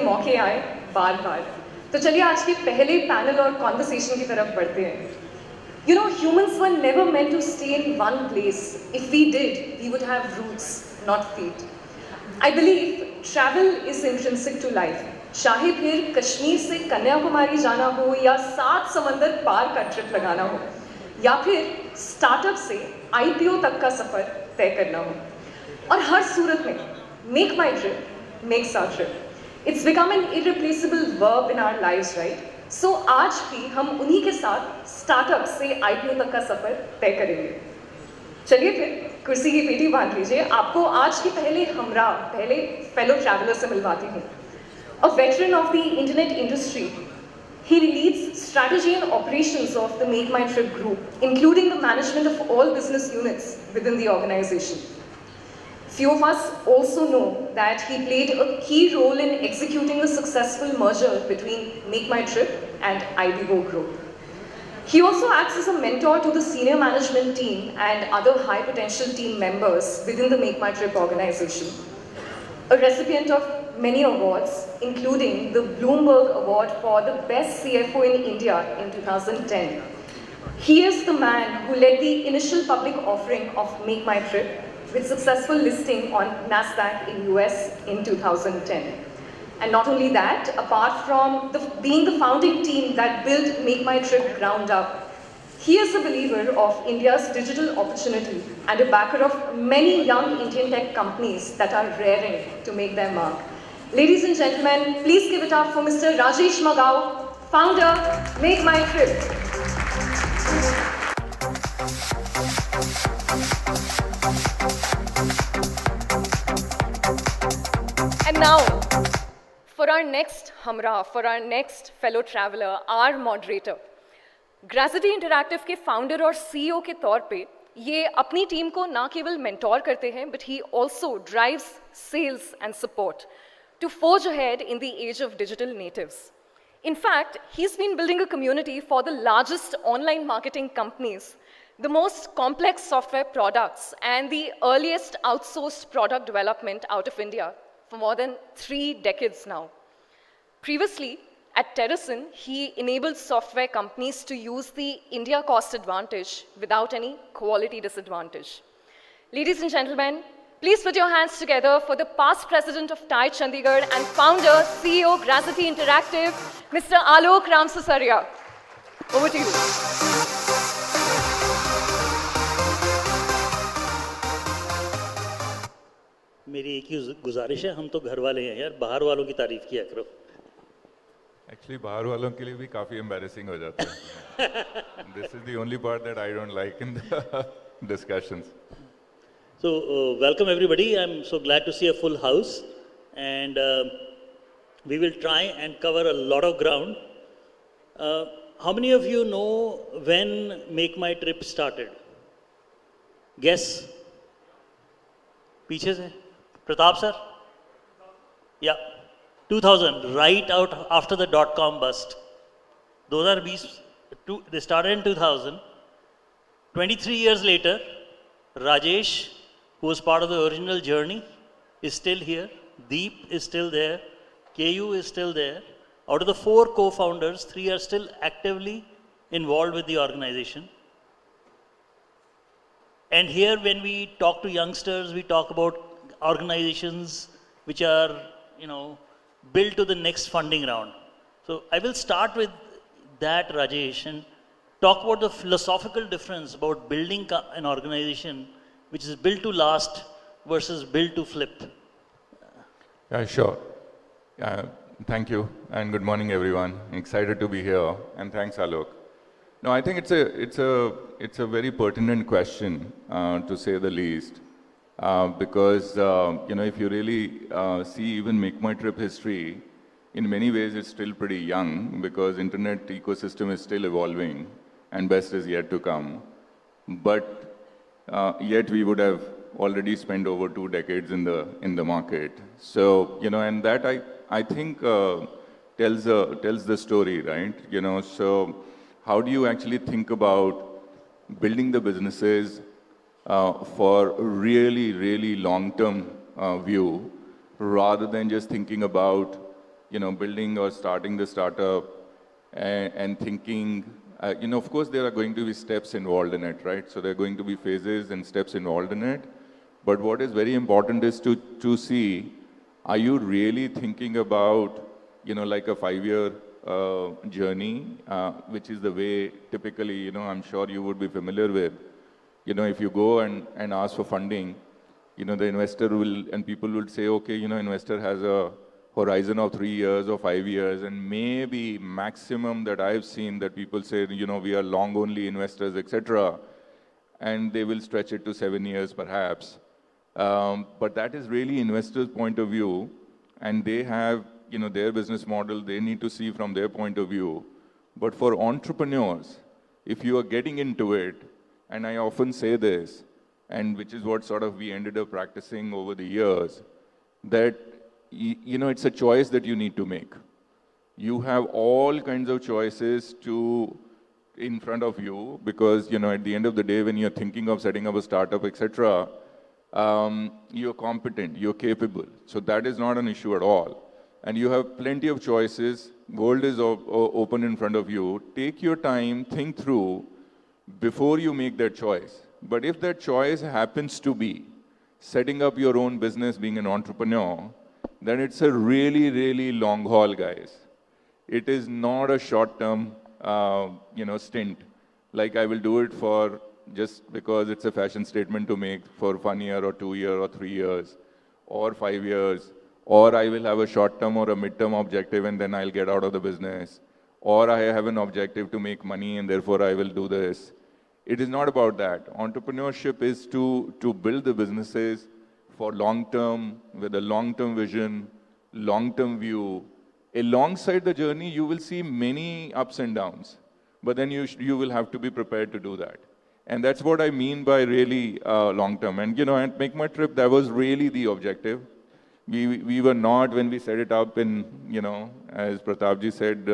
मौके आए बार बार। तो चलिए आज के पहले पैनल और कॉन्वर्सेशन की तरफ बढ़ते हैं। You know, humans were never meant to stay in one place. If we did, we would have roots, not feet. I believe travel is intrinsic to life. चाहे फिर कश्मीर से कन्याकुमारी जाना हो या 7 समंदर पार का ट्रिप लगाना हो या फिर स्टार्टअप से IPO तक का सफर तय करना हो, और हर सूरत में Make My Trip makes our trip. It's become an irreplaceable verb in our lives, right? So आज भी हम उन्हीं के साथ स्टार्टअप से IPO तक का सफर तय करेंगे। चलिए फिर कुर्सी की पेटी बांध लीजिए, आपको आज की पहले फेलो ट्रैवलर से मिलवाती हूँ। A veteran of the internet industry, he leads strategy and operations of the MakeMyTrip group, including the management of all business units within the organization. Few of us also know that he played a key role in executing the successful merger between MakeMyTrip and IPO group. He also acts as a mentor to the senior management team and other high potential team members within the MakeMyTrip organization. A recipient of many awards, including the Bloomberg Award for the Best CFO in India in 2010. He is the man who led the initial public offering of MakeMyTrip with successful listing on NASDAQ in US in 2010. And not only that, apart from being the founding team that built MakeMyTrip ground up, he is a believer of India's digital opportunity and a backer of many young Indian tech companies that are raring to make their mark. Ladies and gentlemen, please give it up for Mr. Rajesh Magow, founder, MakeMyTrip. And now, for our next Hamra, for our next fellow traveler, our moderator. Grazitti Interactive के founder और CEO के तौर पे ये अपनी team को ना केवल मेंटोर करते हैं, but he also drives sales and support to forge ahead in the age of digital natives. In fact, he's been building a community for the largest online marketing companies, the most complex software products, and the earliest outsourced product development out of India for more than 3 decades now. Previously, at Terracin, he enabled software companies to use the India cost advantage without any quality disadvantage. Ladies and gentlemen, please put your hands together for the past president of TiE Chandigarh and founder, CEO, Grazitti Interactive, Mr. Alok Ramsisaria. Over to you. मेरी एक ही गुजारिश है, हम तो घर वाले हैं यार, बाहर वालों की तारीफ किया करो। Actually, बाहर वालों के लिए भी काफी embarrassing हो जाता है। This is the only part that I don't like in the discussions. So, welcome everybody. I'm so glad to see a full house, and we will try and cover a lot of ground. How many of you know when MakeMyTrip started? Guess? पीछे से? Pratap sir? Yeah. 2000, right out after the dot-com bust. 2020, they started in 2000. 23 years later, Rajesh, who was part of the original journey, is still here. Deep is still there. KU is still there. Out of the 4 co-founders, 3 are still actively involved with the organization. And here, when we talk to youngsters, we talk about organizations which are, built to the next funding round. So I will start with that, Rajesh, and talk about the philosophical difference about building an organization which is built to last versus built to flip. Yeah, sure. Thank you, and good morning, everyone. I'm excited to be here, and thanks, Alok. No, I think it's a very pertinent question, to say the least, because if you really see even MakeMyTrip history, in many ways it's still pretty young because internet ecosystem is still evolving, and best is yet to come. But yet we would have already spent over 2 decades in the market. So and that I think tells the story, right? So how do you actually think about building the businesses for really long-term view, rather than just thinking about building or starting the startup and thinking, of course there are going to be steps involved in it, right? So there are going to be phases and steps involved in it. But what is very important is to see, are you really thinking about, like a 5-year journey, which is the way typically, I'm sure you would be familiar with. If you go and ask for funding, the investor will, and people will say, okay, investor has a horizon of 3 years or 5 years, and maybe maximum that I've seen that people say, we are long only investors, etc. And they will stretch it to 7 years perhaps. But that is really investors' point of view, and they have, their business model, they need to see from their point of view. But for entrepreneurs, if you are getting into it, and I often say this, and which is what sort of we ended up practicing over the years, that, it's a choice that you need to make. You have all kinds of choices in front of you, because, at the end of the day, when you're thinking of setting up a startup, etc., you're competent, you're capable. So that is not an issue at all. And you have plenty of choices. World is open in front of you. Take your time, think through before you make that choice. But if that choice happens to be setting up your own business, being an entrepreneur, then it's a really, really long haul, guys. It is not a short-term, stint. Like I will do it for just because it's a fashion statement to make for 1 year or 2 years or 3 years or 5 years, or I will have a short-term or a mid-term objective and then I'll get out of the business, or I have an objective to make money and therefore I will do this. It is not about that. Entrepreneurship is to build the businesses for long-term, with a long-term vision, long-term view. Alongside the journey, you will see many ups and downs, but then you will have to be prepared to do that. And that's what I mean by really long-term. And, at MakeMyTrip, that was really the objective. We were not, when we set it up in, as Pratapji said,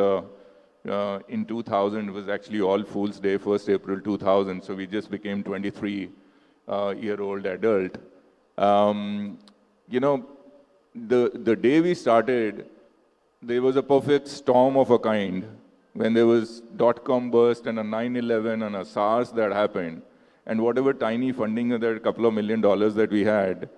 in 2000, it was actually All Fools Day, 1st April 2000. So we just became 23-year-old adult. The day we started, there was a perfect storm of a kind when there was .com burst and a 9/11 and a SARS that happened. And whatever tiny funding, that couple of $1 million that we had,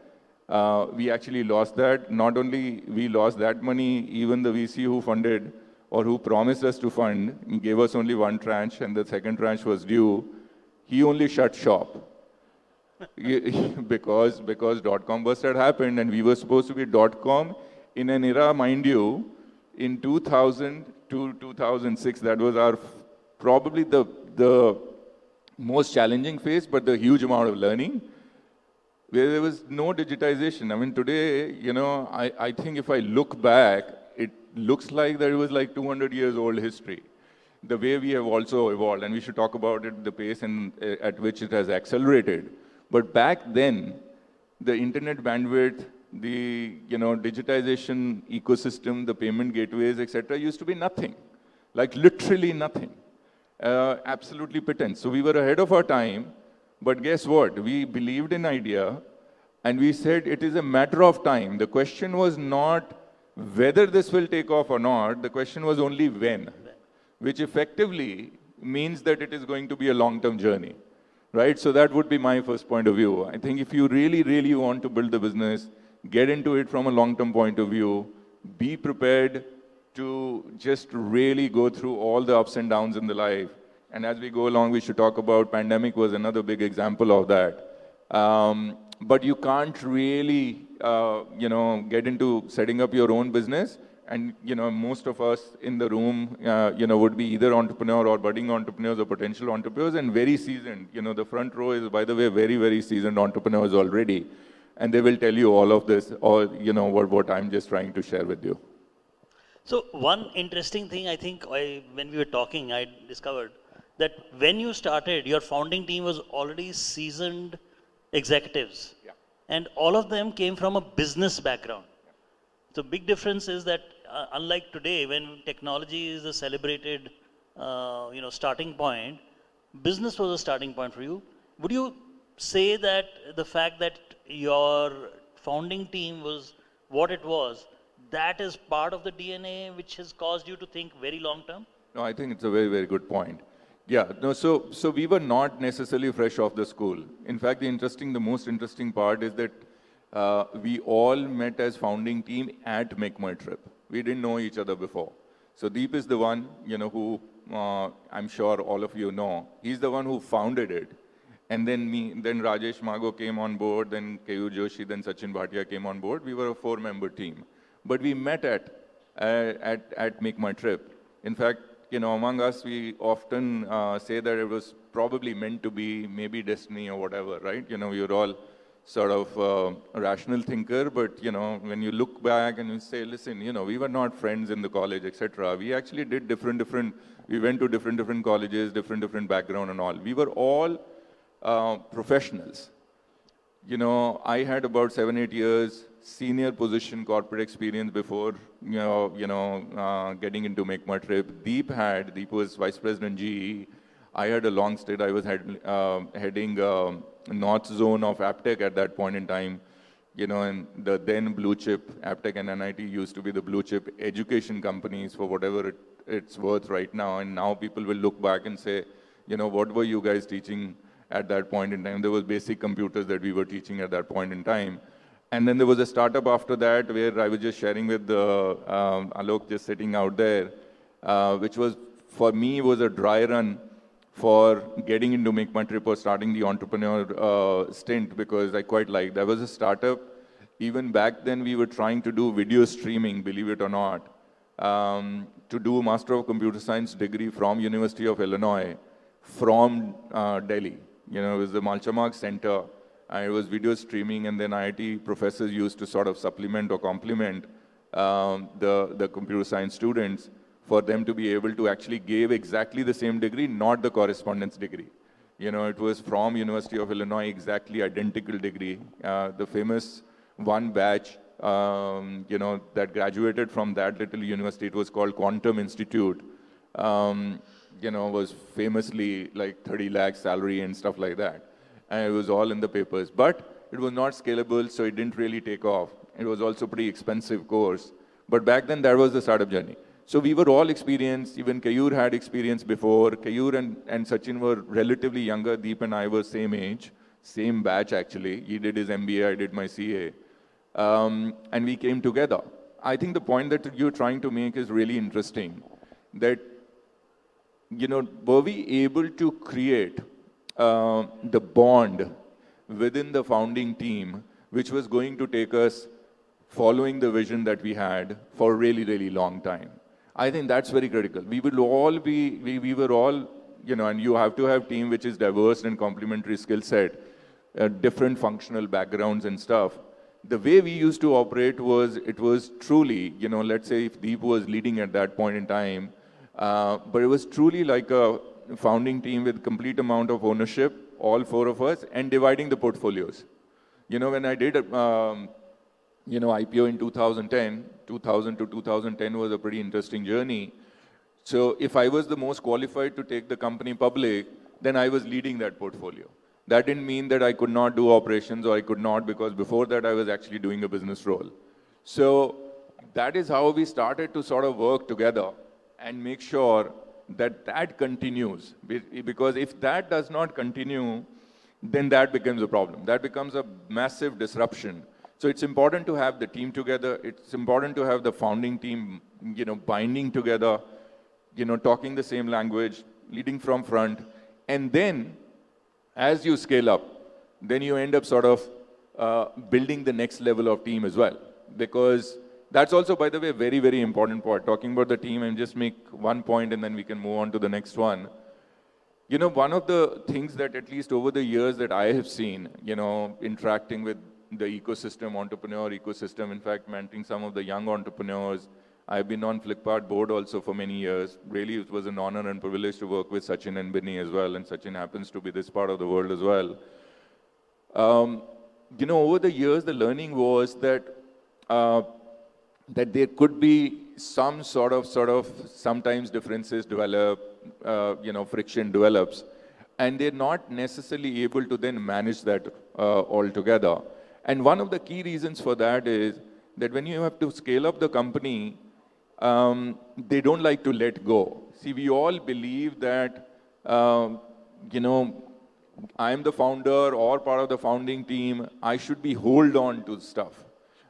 we actually lost that. Not only we lost that money, even the VC who funded or who promised us to fund, he gave us only one tranche and the second tranche was due. He only shut shop because .com burst had happened and we were supposed to be .com in an era, mind you, in 2000 to 2006. That was our probably the most challenging phase, but the huge amount of learning, where there was no digitization. I mean, today, I think if I look back, it looks like that it was like 200 years old history, the way we have also evolved. And we should talk about it, the pace and at which it has accelerated. But back then, the internet bandwidth, the digitization ecosystem, the payment gateways, etc., used to be nothing, like literally nothing, absolutely patent. So we were ahead of our time. But guess what? We believed in idea, and we said it is a matter of time. The question was not whether this will take off or not. The question was only when, which effectively means that it is going to be a long-term journey, right? So that would be my first point of view. I think if you really, really want to build the business, get into it from a long-term point of view, be prepared to just really go through all the ups and downs in the life. And as we go along, we should talk about pandemic was another big example of that. But you can't really, get into setting up your own business. And, most of us in the room, would be either entrepreneur or budding entrepreneurs or potential entrepreneurs and very seasoned. The front row is, by the way, very, very seasoned entrepreneurs already. And they will tell you all of this, or, what I'm just trying to share with you. So one interesting thing, I think, when we were talking, I discovered that when you started, your founding team was already seasoned executives. Yeah. And all of them came from a business background. Yeah. The big difference is that unlike today, when technology is a celebrated, starting point, business was a starting point for you. Would you say that the fact that your founding team was what it was that is part of the DNA which has caused you to think very long term? No, I think it's a very, very good point. Yeah, no, so we were not necessarily fresh off the school. In fact, the most interesting part is that we all met as founding team at MakeMyTrip. We didn't know each other before. So Deep is the one, who I'm sure all of you know. He's the one who founded it. And then Rajesh, Magow came on board, then Keyur Joshi, then Sachin Bhatia came on board. We were a 4-member team. But we met at MakeMyTrip. In fact, among us, we often say that it was probably meant to be, maybe destiny or whatever, right? We were all sort of a rational thinker, but, when you look back and you say, listen, we were not friends in the college, etc. We actually did we went to different colleges, different background and all. We were all professionals. I had about 7-8 years senior position corporate experience before, getting into MakeMyTrip. Deep was vice president GE. I had a long stint. I was heading North Zone of Aptech at that point in time. And the then blue chip, Aptech and NIT used to be the blue chip education companies for whatever it's worth right now. And now people will look back and say, what were you guys teaching at that point in time? There was basic computers that we were teaching at that point in time. And then there was a startup after that where I was just sharing with Alok just sitting out there, which was, for me, was a dry run for getting into MakeMyTrip or starting the entrepreneur stint, because I quite liked. That was a startup. Even back then, we were trying to do video streaming, believe it or not, to do Master of Computer Science degree from University of Illinois, from Delhi. It was the Malchamarg Center. It was video streaming, and then IIT professors used to sort of supplement or complement the computer science students for them to be able to actually give exactly the same degree, not the correspondence degree. It was from University of Illinois, exactly identical degree. The famous one batch, that graduated from that little university, it was called Quantum Institute, was famously like 30 lakh salary and stuff like that. And it was all in the papers. But it was not scalable, so it didn't really take off. It was also a pretty expensive course. But back then, that was the startup journey. So we were all experienced. Even Keyur had experience before. Keyur and Sachin were relatively younger. Deep and I were same age, same batch actually. He did his MBA, I did my CA. And we came together. I think the point that you're trying to make is really interesting. That, were we able to create the bond within the founding team, which was going to take us following the vision that we had for a really, really long time. I think that's very critical. We were all, and you have to have a team which is diverse and complementary skill set, different functional backgrounds and stuff. The way we used to operate was, it was truly, let's say if Deep was leading at that point in time, but it was truly like a founding team with complete amount of ownership, all 4 of us, and dividing the portfolios. When I did, IPO in 2010, 2000 to 2010 was a pretty interesting journey. So if I was the most qualified to take the company public, then I was leading that portfolio. That didn't mean that I could not do operations, or I could not, because before that I was actually doing a business role. So that is how we started to sort of work together and make sure that continues. Because if that does not continue, then that becomes a problem. That becomes a massive disruption. So it's important to have the team together. It's important to have the founding team, binding together, talking the same language, leading from front. And then, as you scale up, then you end up sort of building the next level of team as well. Because that's also, by the way, a very, very important part. Talking about the team, and just make one point and then we can move on to the next one. One of the things that, at least over the years that I have seen, interacting with the ecosystem, entrepreneur ecosystem, in fact, mentoring some of the young entrepreneurs. I've been on Flipkart board also for many years. Really, it was an honor and privilege to work with Sachin and Binny as well. And Sachin happens to be this part of the world as well. Over the years, the learning was that there could be some sort of sometimes differences develop, friction develops, and they're not necessarily able to then manage that altogether. And one of the key reasons for that is that when you have to scale up the company, they don't like to let go. See, we all believe that, you know, I'm the founder or part of the founding team, I should be hold on to stuff.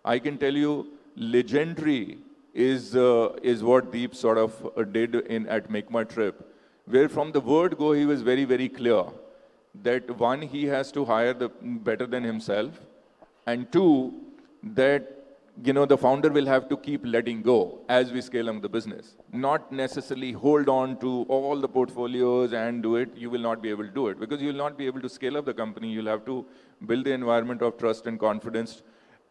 I can tell you, legendary is what Deep sort of did at MakeMyTrip, where from the word go, he was very, very clear that one, he has to hire the better than himself, and two, that the founder will have to keep letting go as we scale up the business. Not necessarily hold on to all the portfolios and do it. You will not be able to do it because you will not be able to scale up the company. You'll have to build the environment of trust and confidence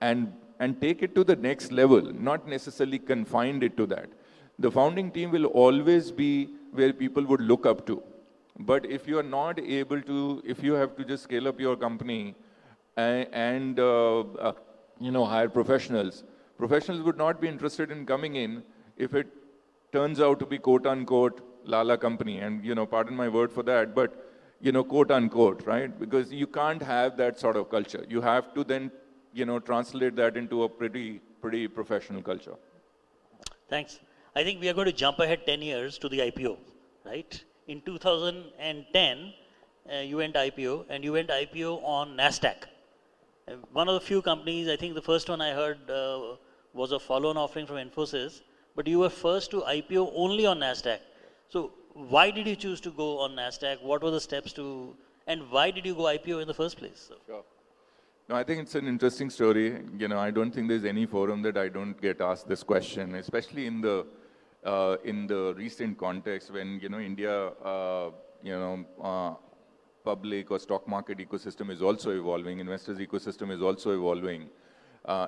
and take it to the next level, not necessarily confined it to that. The founding team will always be where people would look up to. But if you are not able to, if you have to just scale up your company and hire professionals, professionals would not be interested in coming in if it turns out to be quote unquote Lala company. And, pardon my word for that, but, quote unquote, right? Because you can't have that sort of culture. You have to then, translate that into a pretty professional culture. Thanks. I think we are going to jump ahead 10 years to the IPO, right? In 2010, you went IPO, and you went IPO on NASDAQ. One of the few companies, I think the first one I heard was a follow-on offering from Infosys, but you were first to IPO only on NASDAQ. So why did you choose to go on NASDAQ? What were the steps to, and why did you go IPO in the first place? So. Sure. No, I think it's an interesting story. I don't think there's any forum that I don't get asked this question, especially in the recent context when, India, public or stock market ecosystem is also evolving, investors ecosystem is also evolving,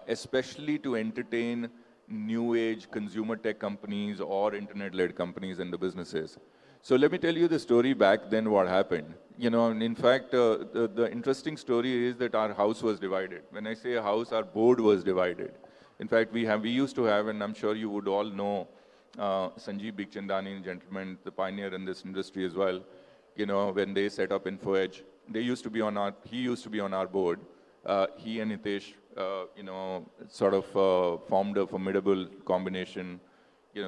especially to entertain new age consumer tech companies or internet-led companies and the businesses. So let me tell you the story back then what happened. In fact, the interesting story is that our house was divided. When I say a house, our board was divided. In fact, we used to have, and I'm sure you would all know, Sanjeev Bikhchandani, gentleman, the pioneer in this industry as well. When they set up InfoEdge, he used to be on our board. He and Hitesh, sort of formed a formidable combination,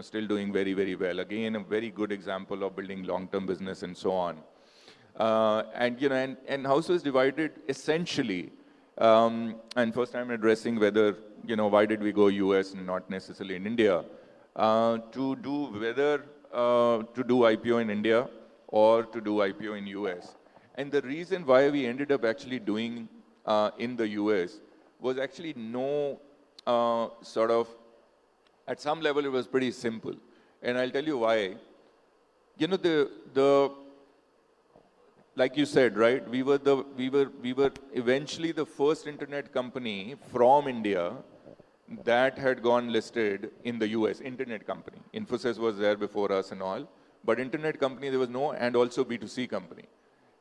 still doing very, very well. Again, a very good example of building long-term business and so on. And house was divided essentially, and first I'm addressing whether, why did we go US and not necessarily in India, to do IPO in India or to do IPO in US. And the reason why we ended up actually doing in the US was actually at some level it was pretty simple. And I'll tell you why. Like you said, right? We were eventually the first internet company from India that had gone listed in the US, internet company. Infosys was there before us and all, but internet company there was no, and also B2C company.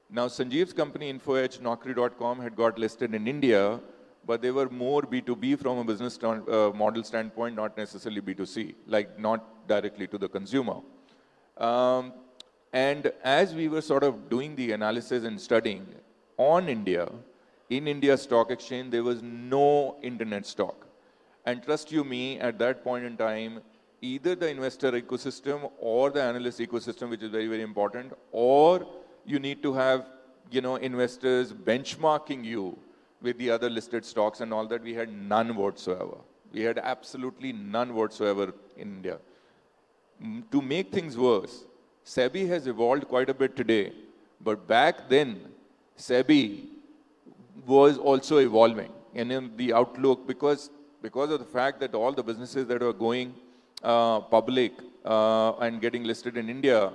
Now Sanjeev's company, InfoEdge, Naukri.com had got listed in India, but they were more B2B from a business model standpoint, not necessarily B2C, like not directly to the consumer. And as we were sort of doing the analysis and studying on India, in India Stock Exchange, there was no internet stock. And trust you me, at that point in time, either the investor ecosystem or the analyst ecosystem, which is very, very important, or you need to have, investors benchmarking you with the other listed stocks and all that. We had none whatsoever. We had absolutely none whatsoever in India. To make things worse, SEBI has evolved quite a bit today, but back then, SEBI was also evolving. And in the outlook, because of the fact that all the businesses that were going public and getting listed in India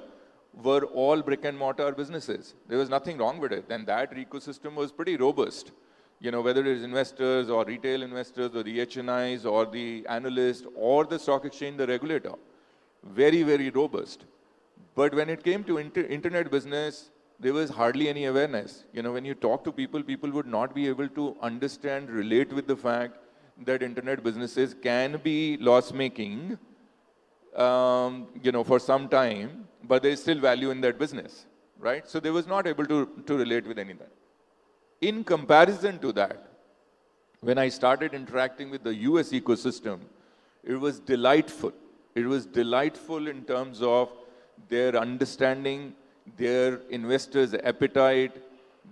were all brick and mortar businesses. There was nothing wrong with it. And that ecosystem was pretty robust. Whether it is investors or retail investors or the HNIs or the analyst or the stock exchange, the regulator. Very, very robust. But when it came to internet business, there was hardly any awareness. When you talk to people, people would not be able to understand, relate with the fact that internet businesses can be loss-making, for some time, but there is still value in that business, right? So they was not able to relate with anything. In comparison to that, when I started interacting with the US ecosystem, it was delightful. It was delightful in terms of their understanding, their investors' appetite,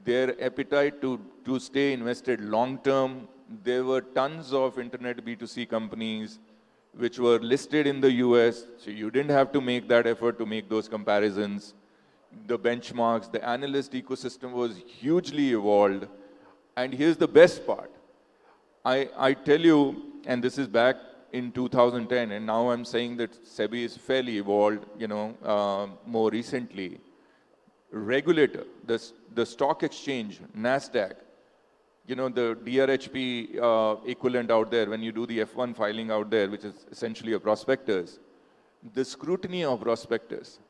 their appetite to stay invested long term. There were tons of internet B2C companies which were listed in the US, so you didn't have to make that effort to make those comparisons. The benchmarks, the analyst ecosystem was hugely evolved. And here's the best part. I tell you, and this is back in 2010, and now I'm saying that SEBI is fairly evolved, more recently. Regulator, the stock exchange, NASDAQ, the DRHP equivalent out there, when you do the F1 filing out there, which is essentially a prospectus, the scrutiny of prospectus,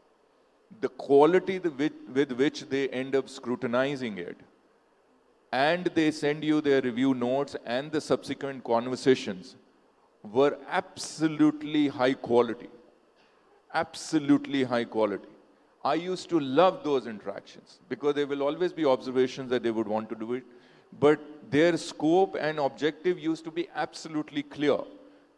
the quality with which they end up scrutinizing it, and they send you their review notes and the subsequent conversations were absolutely high quality. Absolutely high quality. I used to love those interactions because there will always be observations that they would want to do it, but their scope and objective used to be absolutely clear.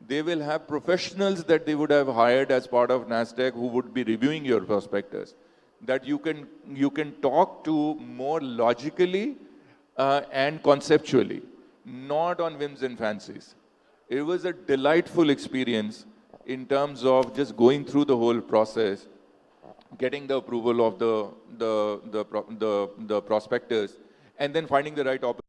They will have professionals that they would have hired as part of NASDAQ who would be reviewing your prospectus, that you can talk to more logically and conceptually, not on whims and fancies. It was a delightful experience in terms of just going through the whole process, getting the approval of the prospectus, and then finding the right opportunity.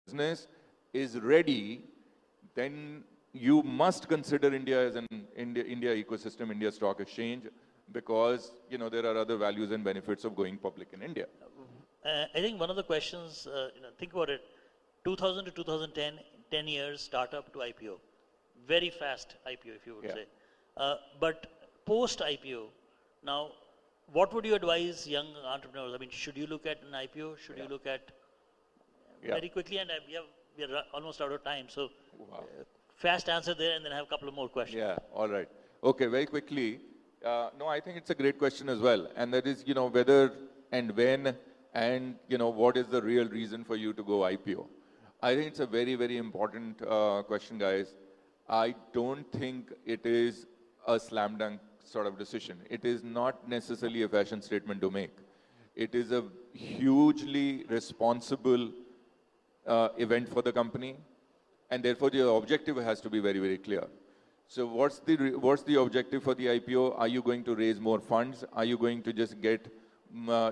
Business is ready, then you must consider India as an India ecosystem, India Stock Exchange, because there are other values and benefits of going public in India. I think one of the questions, think about it, 2000 to 2010, 10 years, startup to IPO. Very fast IPO, if you would say. But post-IPO, now, what would you advise young entrepreneurs? I mean, should you look at an IPO? Should you look at, very quickly, and we are almost out of time, so fast answer there, and then I have a couple of more questions. Yeah, all right. Okay, very quickly. No, I think it's a great question as well. And that is, whether and when and, what is the real reason for you to go IPO? I think it's a very, very important question, guys. I don't think it is a slam dunk sort of decision. It is not necessarily a fashion statement to make. It is a hugely responsible event for the company, and therefore the objective has to be very, very clear. So what's the objective for the IPO? Are you going to raise more funds? Are you going to just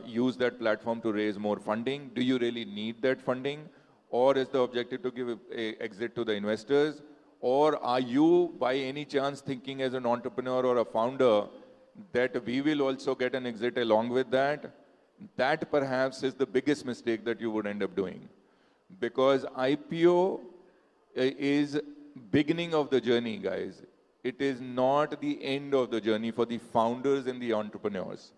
use that platform to raise more funding? Do you really need that funding? Or is the objective to give an exit to the investors? Or are you, by any chance, thinking as an entrepreneur or a founder that we will also get an exit along with that? That perhaps is the biggest mistake that you would end up doing. Because IPO is beginning of the journey, guys. It is not the end of the journey for the founders and the entrepreneurs.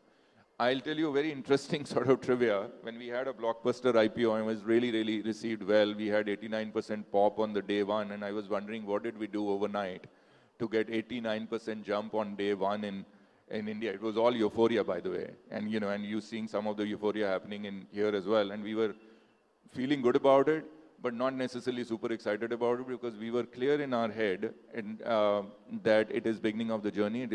I'll tell you a very interesting sort of trivia. When we had a blockbuster IPO, and it was really, really received well. We had 89% pop on the day one, and I was wondering what did we do overnight to get 89% jump on day one in India. It was all euphoria, by the way. And and you seeing some of the euphoria happening in here as well. And we were feeling good about it, but not necessarily super excited about it, because we were clear in our head that it is beginning of the journey. It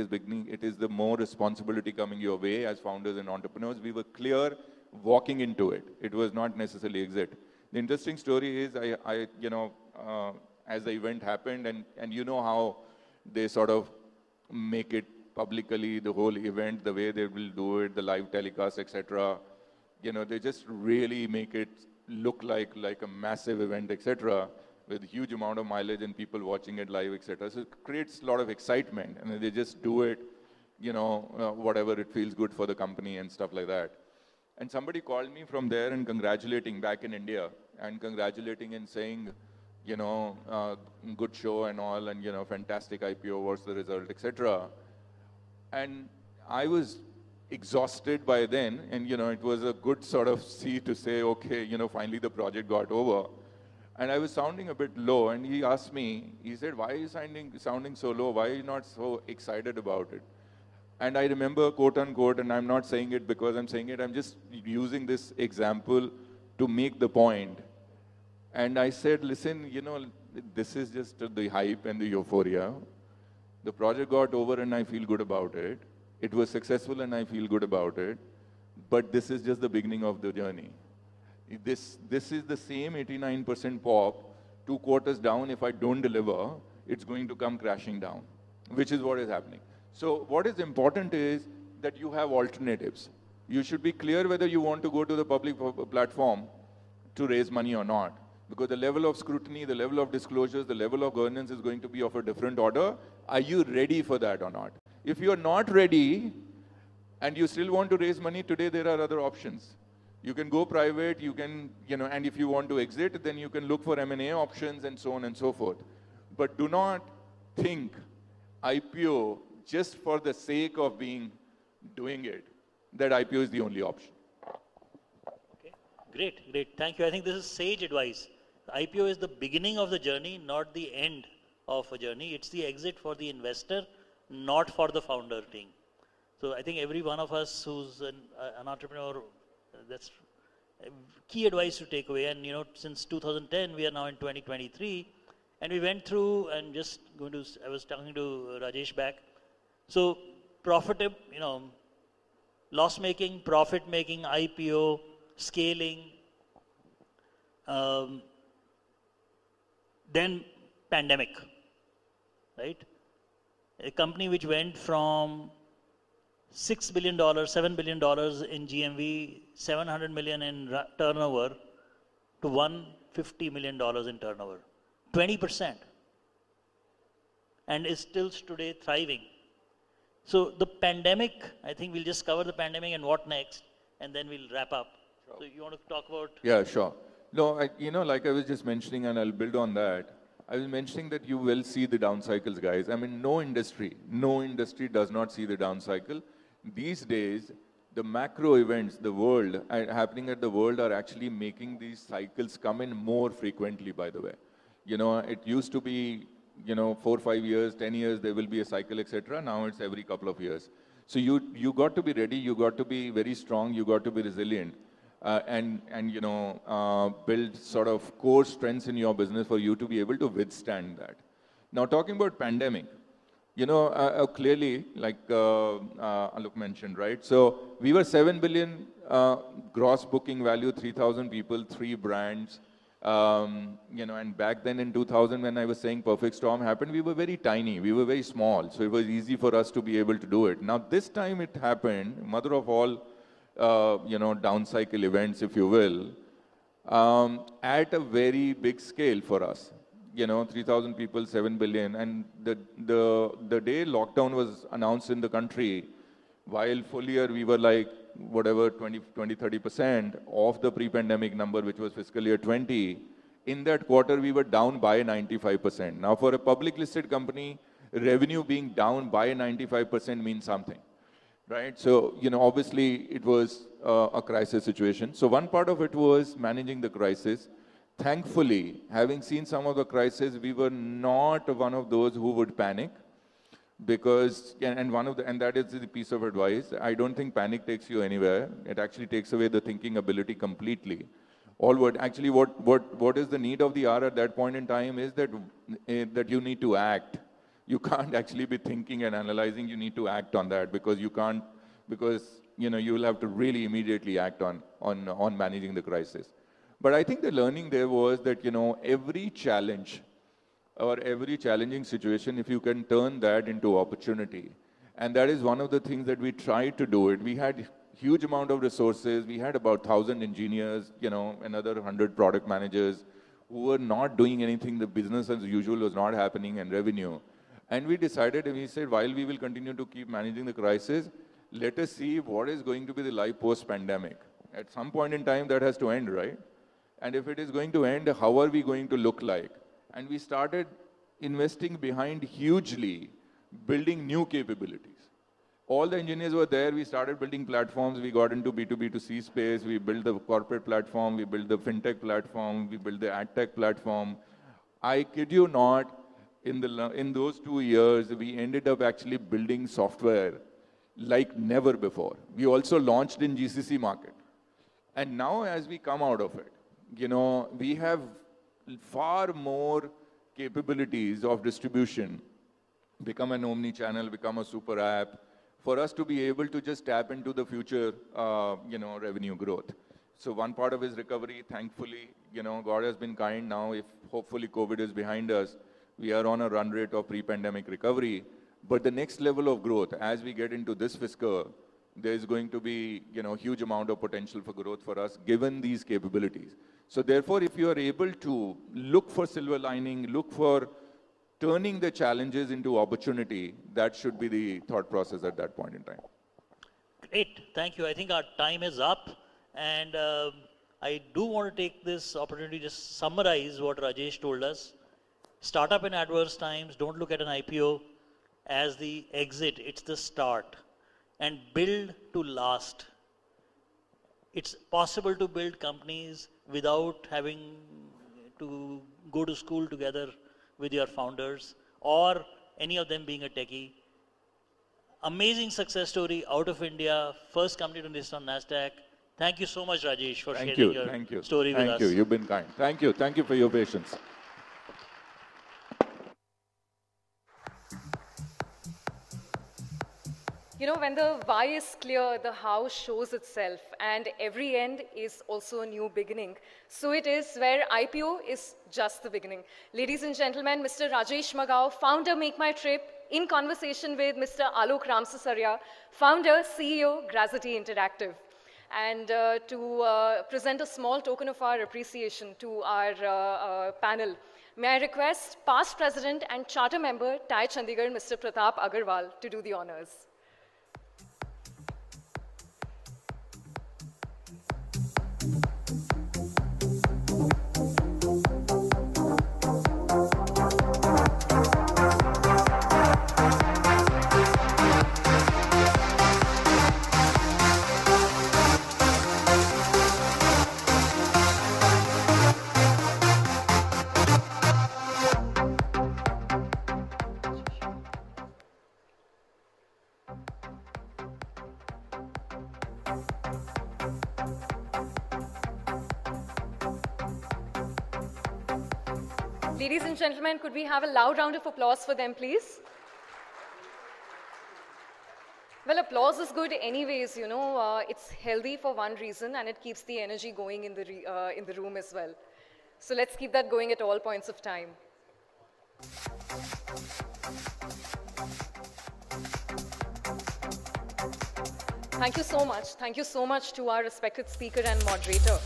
is the more responsibility coming your way as founders and entrepreneurs. We were clear walking into it. It was not necessarily exit. The interesting story is, as the event happened, and you know how they sort of make it publicly, the whole event, the way they will do it, the live telecast, etc. They just really make it look like a massive event, etc., with huge amount of mileage and people watching it live, etc. So it creates a lot of excitement, and they just do it, whatever it feels good for the company and stuff like that. And somebody called me from there and congratulating back in India, and congratulating and saying, good show and all, and fantastic IPO, what's the result, etc. And I was exhausted by then, and it was a good sort of to say, okay, finally the project got over. And I was sounding a bit low, and he asked me, he said, why are you sounding so low? Why are you not so excited about it? And I remember, quote unquote, and I'm not saying it because I'm saying it, I'm just using this example to make the point. And I said, listen, you know, this is just the hype and the euphoria. The project got over and I feel good about it. It was successful and I feel good about it. But this is just the beginning of the journey. This is the same 89% pop, 2 quarters down. If I don't deliver, it's going to come crashing down, which is what is happening. So what is important is that you have alternatives. You should be clear whether you want to go to the public platform to raise money or not. Because the level of scrutiny, the level of disclosures, the level of governance is going to be of a different order. Are you ready for that or not? If you're not ready and you still want to raise money, today there are other options. You can go private, you can, and if you want to exit, then you can look for M&A options and so on and so forth. But do not think IPO just for the sake of doing it, that IPO is the only option. Okay, great. Thank you. I think this is sage advice. The IPO is the beginning of the journey, not the end of a journey. It's the exit for the investor, not for the founder team. So I think every one of us who's an entrepreneur, that's key advice to take away. And since 2010, we are now in 2023, and we went through, and I was talking to Rajesh back. So profitable, loss-making, profit-making, IPO, scaling, then pandemic, right? A company which went from $6 billion, $7 billion in GMV, 700 million in turnover to $150 million in turnover, 20%, and is still today thriving. So the pandemic, I think we'll just cover the pandemic and what next, and then we'll wrap up. Sure. So you want to talk about? Yeah, sure. No, like I was just mentioning, and I'll build on that. I was mentioning that you will see the down cycles, guys. I mean, no industry does not see the down cycle. These days, the macro events, the world, happening at the world are actually making these cycles come in more frequently, by the way. It used to be, 4, 5 years, 10 years, there will be a cycle, etc. Now it's every couple of years. So you got to be ready, you got to be very strong, you got to be resilient. Build sort of core strengths in your business for you to be able to withstand that. Now, talking about pandemic, clearly, like Alok mentioned, right? So we were 7 billion gross booking value, 3,000 people, 3 brands. And back then in 2000, when I was saying Perfect Storm happened, we were very tiny, we were very small. So it was easy for us to be able to do it. Now, this time it happened, mother of all down cycle events, if you will, at a very big scale for us. 3,000 people, 7 billion. And the day lockdown was announced in the country, while full year we were like, whatever, 30% of the pre-pandemic number, which was fiscal year 20, in that quarter we were down by 95%. Now, for a public listed company, revenue being down by 95% means something. Right? So, obviously it was a crisis situation. So one part of it was managing the crisis. Thankfully, having seen some of the crises, we were not one of those who would panic because, and that is the piece of advice. I don't think panic takes you anywhere. It actually takes away the thinking ability completely. What is the need of the hour at that point in time is that you need to act. You can't actually be thinking and analyzing. You need to act on that because you will have to really immediately act on managing the crisis. But I think the learning there was that, every challenge or every challenging situation, if you can turn that into opportunity. And that is one of the things that we tried to do it. We had huge amount of resources. We had about 1,000 engineers, another 100 product managers who were not doing anything. The business as usual was not happening and revenue. And we decided, and we said, while we will continue to keep managing the crisis, let us see what is going to be the life post-pandemic. At some point in time, that has to end, right? And if it is going to end, how are we going to look like? And we started investing behind hugely, building new capabilities. All the engineers were there. We started building platforms. We got into B2B2C space. We built the corporate platform. We built the fintech platform. We built the ad tech platform. I kid you not, in those 2 years, we ended up actually building software like never before. We also launched in GCC market. And now as we come out of it, you know, we have far more capabilities of distribution, become an omni-channel, become a super app, for us to be able to just tap into the future, you know, revenue growth. So one part of his recovery, thankfully, you know, God has been kind now. If hopefully COVID is behind us, we are on a run rate of pre-pandemic recovery. But the next level of growth, as we get into this fiscal, there's going to be, you know, huge amount of potential for growth for us, given these capabilities. So therefore, if you are able to look for silver lining, look for turning the challenges into opportunity, that should be the thought process at that point in time. Great, thank you. I think our time is up, and I do want to take this opportunity to just summarize what Rajesh told us. Startup in adverse times, don't look at an IPO as the exit, it's the start. And build to last. It's possible to build companies without having to go to school together with your founders or any of them being a techie. Amazing success story out of India, first company to list on NASDAQ. Thank you so much, Rajesh, for sharing your story with us. Thank you, you've been kind. Thank you for your patience. You know, when the why is clear, the how shows itself, and every end is also a new beginning. So it is where IPO is just the beginning. Ladies and gentlemen, Mr. Rajesh Magow, founder MakeMyTrip, in conversation with Mr. Alok Ramsisaria, founder, CEO, Grazitti Interactive. And to present a small token of our appreciation to our panel, may I request past president and charter member, TiE Chandigarh, Mr. Pratap Agarwal, to do the honors. Ladies and gentlemen, could we have a loud round of applause for them, please? Well, applause is good anyways, you know. It's healthy for one reason, and it keeps the energy going in the room as well. So let's keep that going at all points of time. Thank you so much. Thank you so much to our respected speaker and moderator.